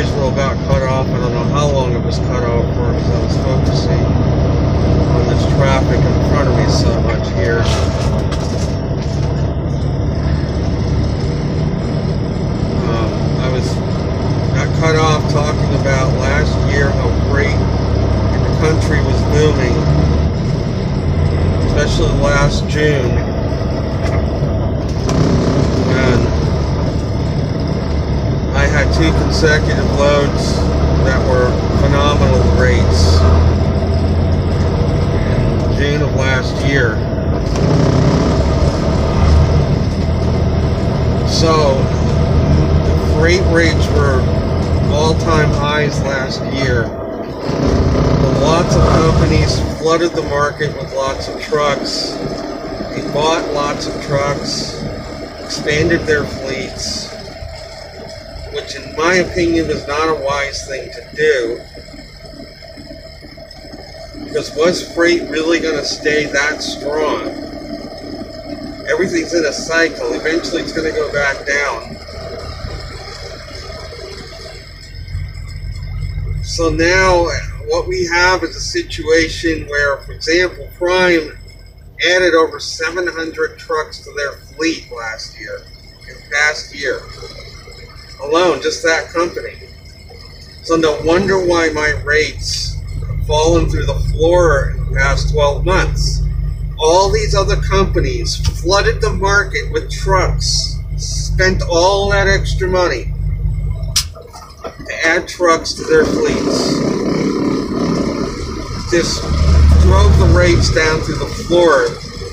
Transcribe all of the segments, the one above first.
visual got cut off. I don't know how long it was cut off for because I was focusing on this traffic in front of me so much here. Got cut off talking about last year how freight in the country was booming, especially last June, when I had 2 consecutive loads that were phenomenal rates in June of last year. So the freight rates were all-time highs last year. Lots of companies flooded the market with lots of trucks. They bought lots of trucks, expanded their fleets, which in my opinion is not a wise thing to do. Because was freight really going to stay that strong? Everything's in a cycle. Eventually it's going to go back down. So now what we have is a situation where, for example, Prime added over 700 trucks to their fleet last year, in the past year alone, just that company. So no wonder why my rates have fallen through the floor in the past 12 months. All these other companies flooded the market with trucks, spent all that extra money to add trucks to their fleets. This drove the rates down through the floor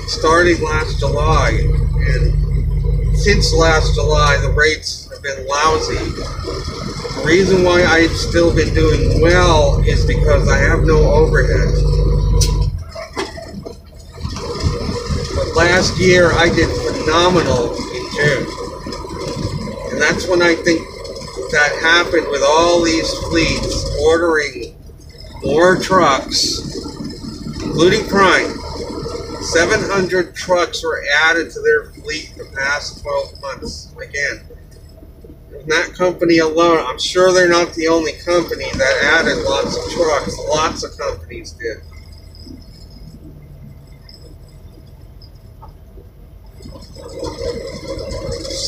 starting last July, and since last July the rates have been lousy. The reason why I've still been doing well is because I have no overhead. But last year I did phenomenal in June, and that's when I think that happened with all these fleets ordering more trucks, including Prime. 700 trucks were added to their fleet in the past 12 months. Again, that company alone, I'm sure they're not the only company that added lots of trucks. Lots of companies did.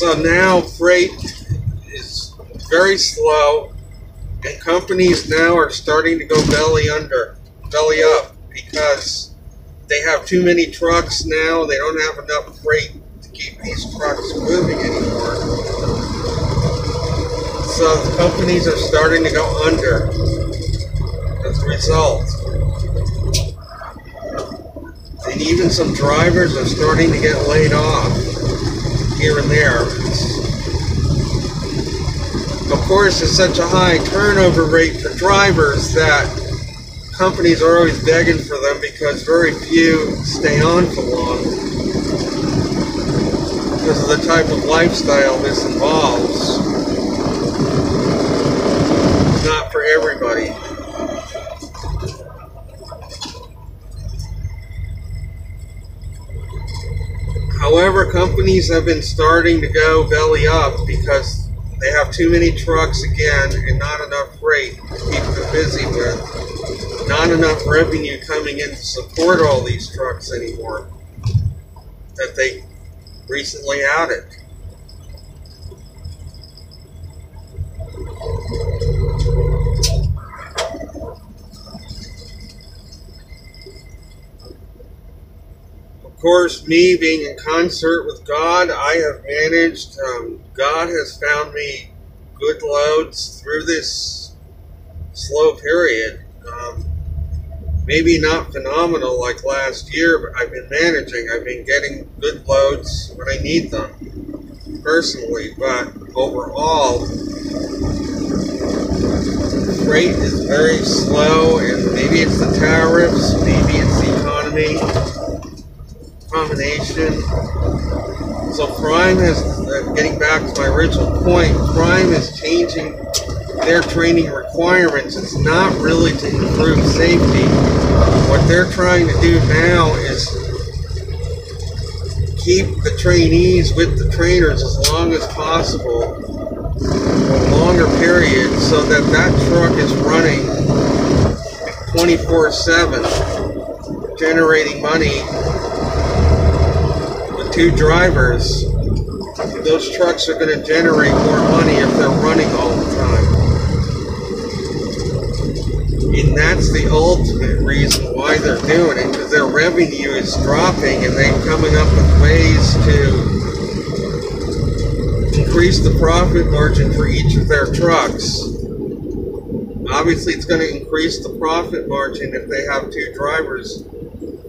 So now freight is very slow, and companies now are starting to go belly up, because they have too many trucks now. They don't have enough freight to keep these trucks moving anymore. So the companies are starting to go under as a result. And even some drivers are starting to get laid off here and there. Of course, there's such a high turnover rate for drivers that companies are always begging for them, because very few stay on for long because of the type of lifestyle this involves. It's not for everybody. However, companies have been starting to go belly up because they have too many trucks again and not enough freight to keep them busy with. Not enough revenue coming in to support all these trucks anymore that they recently added. Of course, me being in concert with God, I have managed, God has found me good loads through this slow period. Maybe not phenomenal like last year, but I've been managing. I've been getting good loads when I need them, personally. But overall, freight is very slow, and maybe it's the tariffs, maybe it's the economy combination. So Prime is, getting back to my original point, Prime is changing their training requirements. It's not really to improve safety. What they're trying to do now is keep the trainees with the trainers as long as possible for longer periods, so that that truck is running 24/7, generating money with 2 drivers. Those trucks are going to generate more money if they're running all the time. And that's the ultimate reason why they're doing it, because their revenue is dropping and they're coming up with ways to increase the profit margin for each of their trucks. Obviously, it's going to increase the profit margin if they have 2 drivers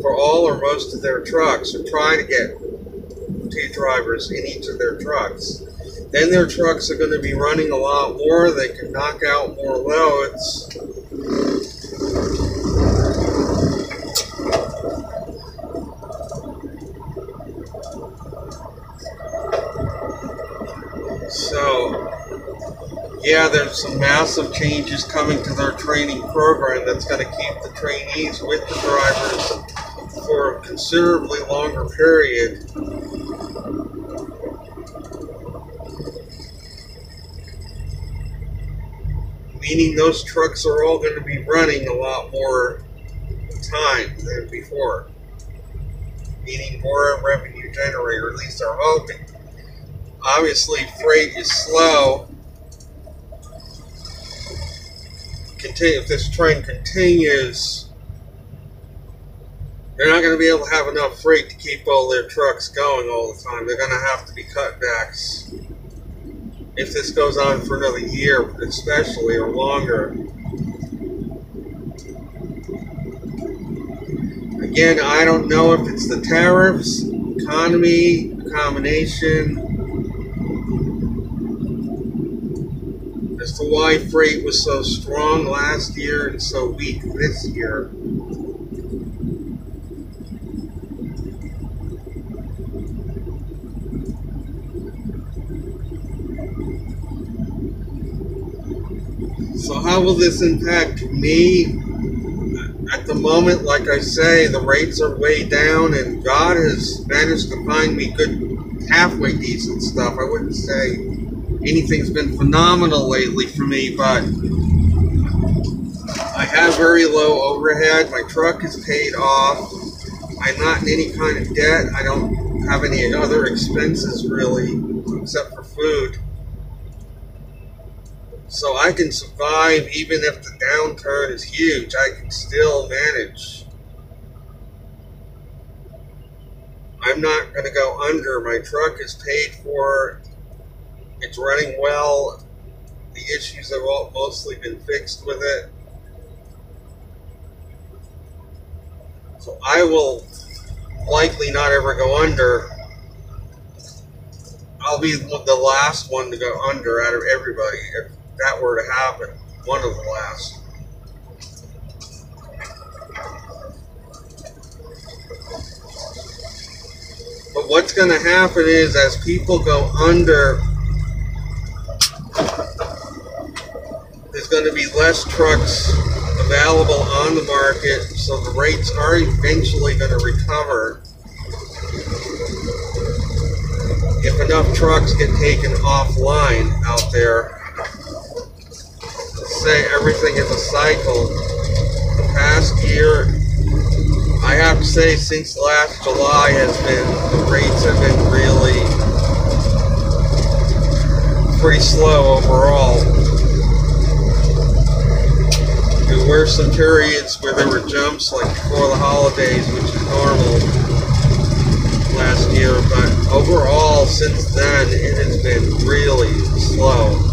for all or most of their trucks, or try to get 2 drivers in each of their trucks. Then their trucks are going to be running a lot more. They can knock out more loads. So, yeah, there's some massive changes coming to their training program that's going to keep the trainees with the drivers for a considerably longer period. Meaning those trucks are all going to be running a lot more time than before. Meaning more revenue generator, at least they're hoping. Obviously, freight is slow. If this trend continues, they're not going to be able to have enough freight to keep all their trucks going all the time. They're going to have to be cutbacks if this goes on for another year, especially, or longer. Again, I don't know if it's the tariffs, economy, a combination, as to why freight was so strong last year and so weak this year. So how will this impact me? At the moment, like I say, the rates are way down, and God has managed to find me good, halfway decent stuff. I wouldn't say anything's been phenomenal lately for me, but I have very low overhead. My truck is paid off. I'm not in any kind of debt. I don't have any other expenses really, except for food. So I can survive even if the downturn is huge. I can still manage. I'm not going to go under. My truck is paid for. It's running well. The issues have all mostly been fixed with it. So I will likely not ever go under. I'll be the last one to go under out of everybody if that were to happen. One of the last. But what's going to happen is, as people go under, there's going to be less trucks available on the market, so the rates are eventually going to recover if enough trucks get taken offline out there. Let's say everything is a cycle. The past year, I have to say, since last July the rates have been really pretty slow overall. There were some periods where there were jumps, like before the holidays, which is normal last year, but overall, since then, it has been really slow.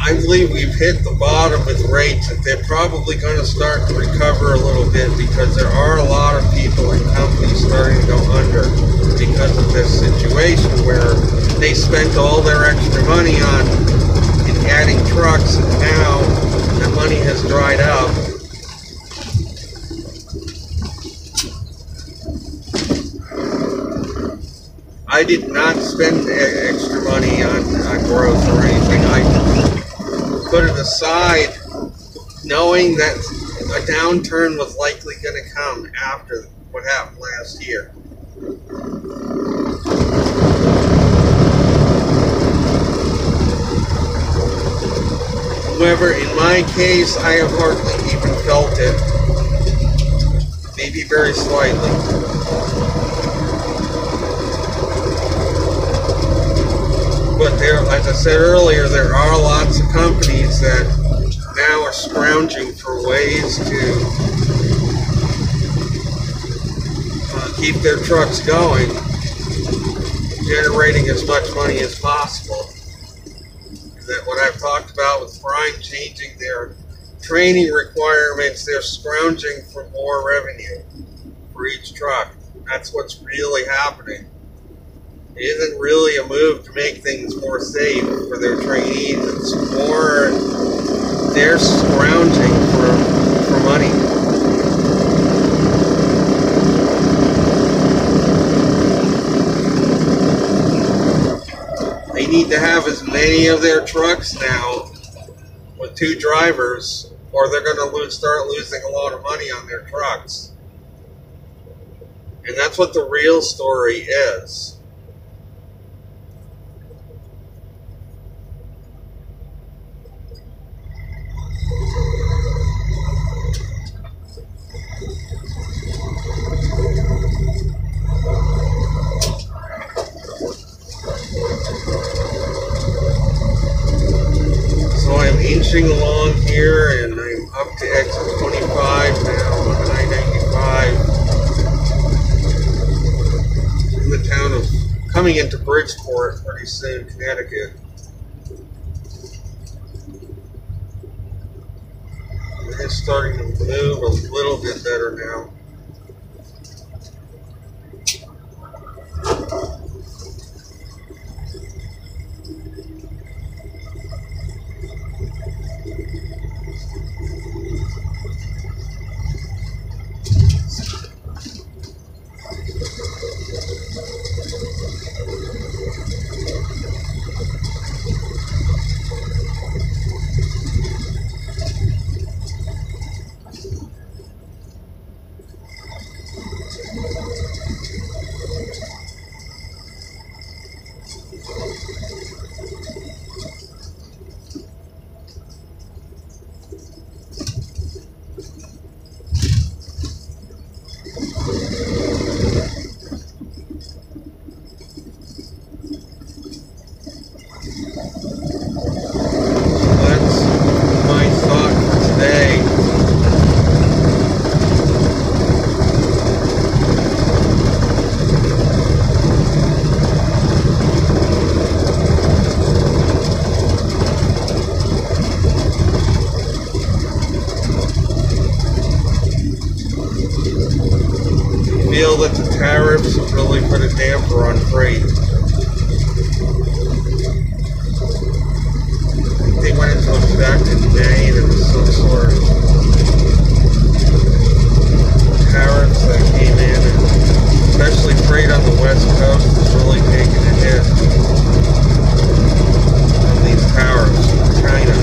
I believe we've hit the bottom with rates, and they're probably going to start to recover a little bit, because there are a lot of people and companies starting to go under because of this situation where they spent all their extra money on adding trucks, and now that money has dried up. I did not spend extra money on growth or anything. I put it aside knowing that a downturn was likely going to come after what happened last year. However, in my case, I have hardly even felt it. Maybe very slightly. But there, as I said earlier, there are lots of companies that now are scrounging for ways to keep their trucks going, generating as much money as possible. That what I've talked about with Prime changing their training requirements, they're scrounging for more revenue for each truck. That's what's really happening. It isn't really a move to make things more safe for their trainees. It's more they're scrounging for money. They need to have as many of their trucks now with 2 drivers, or they're going to start losing a lot of money on their trucks. And that's what the real story is. So I'm inching along here, and I'm up to exit 25 now on I-95 in the town of, coming into Bridgeport pretty soon, Connecticut. It's starting to move a little bit better now. Feel that the tariffs have really put a damper on freight. They went into effect in May, and there was some sort of tariffs that came in, and especially freight on the West Coast is really taking a hit from these tariffs from China.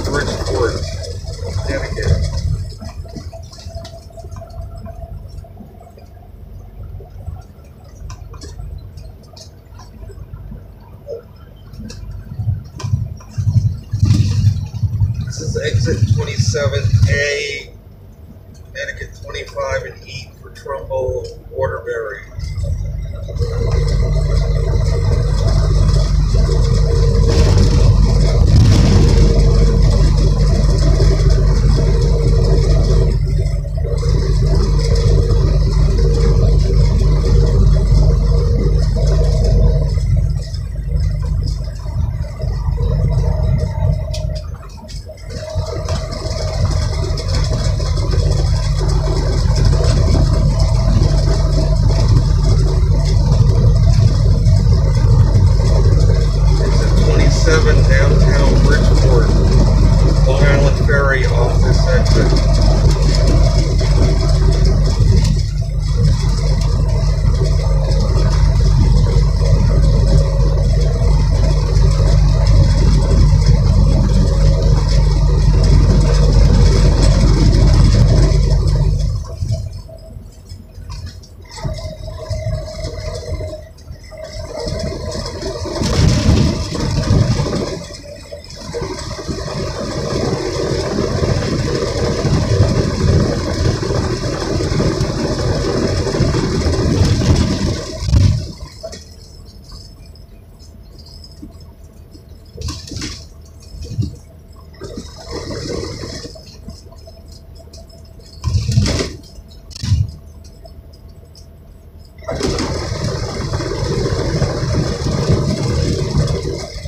Bridgeport, Connecticut. This is exit 27A, Connecticut 25 and E for Trumbull, Waterbury.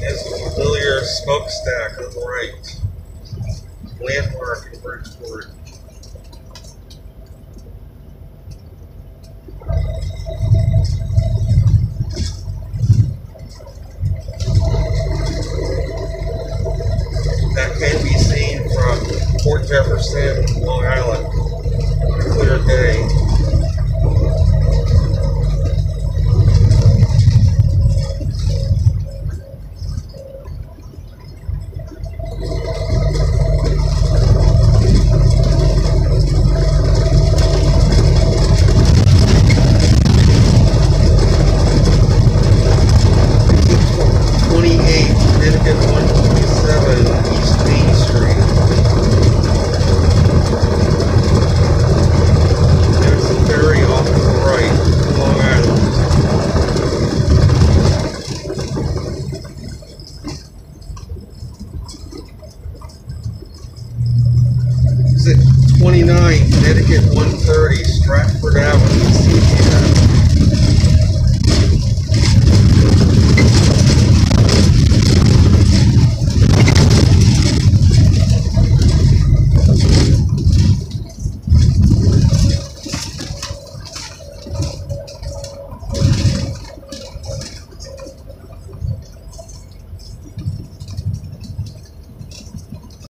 There's a familiar smokestack on the right. Landmark in Bridgeport. That can be seen from Port Jefferson, Long Island. A clear day. Exit 29, Connecticut 130, Stratford Avenue, CT.